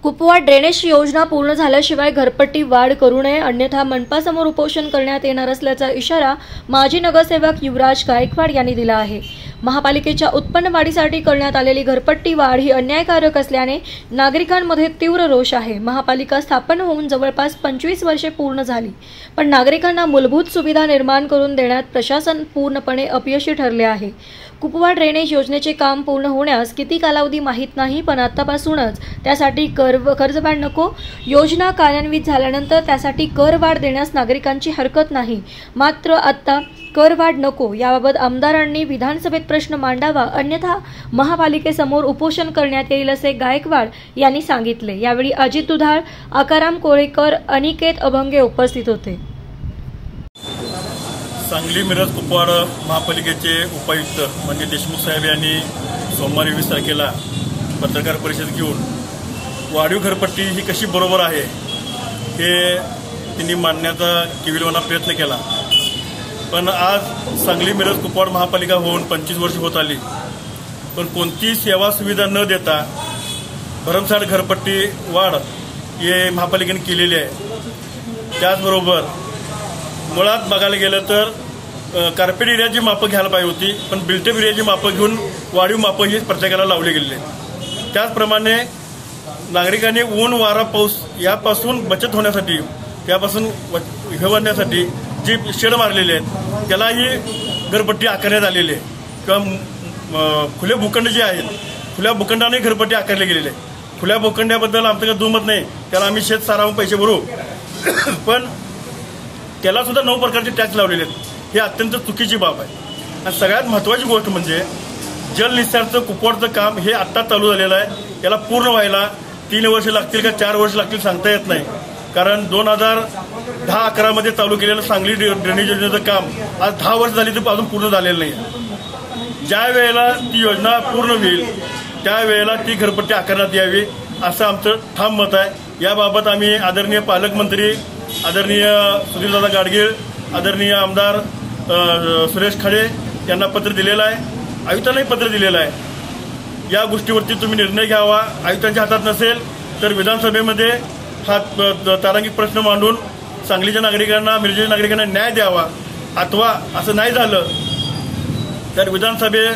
Kupwad drainage योजना पूर्ण झाल्याशिवाय घरपट्टी वाढ करू नये, अन्यथा मनपासमोर उपोषण करण्यात येणार असल्याचा इशारा माजी नगरसेवक युवराज गायकवाड यांनी दिला आहे। महापालिकेच्या उत्पन्न वाढीसाठी करण्यात आलेली घरपट्टी वाढ ही अन्यायकारक असल्याने नागरिकांमध्ये तीव्र रोष आहे। महापालिका स्थापन होऊन जवळपास 25 वर्षे पूर्ण झाली, पण नागरिकांना मूलभूत सुविधा निर्माण करून देण्यात प्रशासन पूर्णपणे अपयशी ठरले आहे। कुपवाड ड्रेनेज योजनेचे काम पूर्ण होण्यास किती कालावधी माहीत नाही, पण आतापासूनच त्यासाठी कर्जवाढ नको। योजना कार्यान्वित झाल्यानंतर त्यासाठी करवाढ देण्यास नागरिकांची हरकत नाही, मात्र आता करवाढ नको याबाबत आमदारांनी विधानसभेत प्रश्न मांडावा, अन्यथा महापालिकेसमोर उपोषण करण्यात येईल असे गायकवाड यांनी सांगितले। यावेळी अजित दुधाळ, आकाराम कोळेकर, अनिकेत अभंगे उपस्थित होते। सांगली मिरज कुपवाड महापालिकेचे उपायुक्त म्हणजे देशमुख साहेब यांनी सोमवारी 20 तारखेला पत्रकार परिषद घेऊन वाढीव घरपट्टी ही कशी बरोबर आहे हे त्यांनी मांडण्याचा किविलवाना प्रयत्न केला। पण आज सांगली मिरज कुपवाड महापालिका होऊन 25 वर्ष होत आली, पण कोणती सेवा सुविधा न देता भरमसाठ घरपट्टी वाढ हे महापालिकेने केलेली आहे। त्याचबरोबर मुळात बघायला गेलं तर कार्पेट एरियाची मापं घ्यायला पाहिजे होती, पण बिल्टअप एरियाची मापं घेऊन वाढीव मापं ही प्रत्येकाला लावले गेले। त्याचप्रमाणे नागरिकांनी ऊन वारा पाऊस यापासून बचत होण्यासाठी, त्यापासून हे होण्यासाठी जी शेड मारलेले आहेत त्यालाही घरपट्टी आकारण्यात आलेली आहे, किंवा खुले भूखंड जे आहेत खुल्या भूखंडाने घरपट्टी आकारले गेलेले आहे। खुल्या भूखंडाबद्दल आमचं काही दुमत नाही, त्याला आम्ही शेत सारावून पैसे भरू, पण त्याला सुद्धा 9 प्रकारचे टॅक्स लावलेले आहेत। ही अत्यंत चुकीची बाब आहे। आणि सगळ्यात महत्त्वाची गोष्ट म्हणजे जलनिसारचं कुपवाडचं काम हे आत्ता चालू झालेलं आहे। याला पूर्ण व्हायला 3 वर्ष लागतील का 4 वर्ष लागतील सांगता येत नाही, कारण 2010-11 मध्ये चालू केलेलं सांगली ड्रेनेज योजनेचं काम आज 10 वर्ष झाली तर अजून पूर्ण झालेलं नाही। ज्या वेळेला ती योजना पूर्ण होईल त्यावेळेला ती घरपट्टी आकारण्यात यावी असं आमचं ठाम मत आहे। याबाबत आम्ही आदरणीय पालकमंत्री, आदरणीय सुधीरदादा गाडगीळ, आदरणीय आमदार सुरेश खडे यांना पत्र दिलेलं आहे, आयुक्तांनाही पत्र दिलेलं आहे। या गोष्टीवरती तुम्ही निर्णय घ्यावा। आयुक्तांच्या हातात नसेल तर विधानसभेमध्ये हा तारांकित प्रश्न मांडून सांगलीच्या नागरिकांना, मिरजेच्या नागरिकांना न्याय द्यावा, अथवा असं नाही झालं तर विधानसभे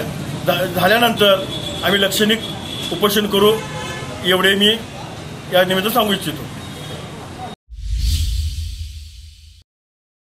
झाल्यानंतर आम्ही लाक्षणिक उपोषण करू, एवढे मी या निमित्त सांगू इच्छितो।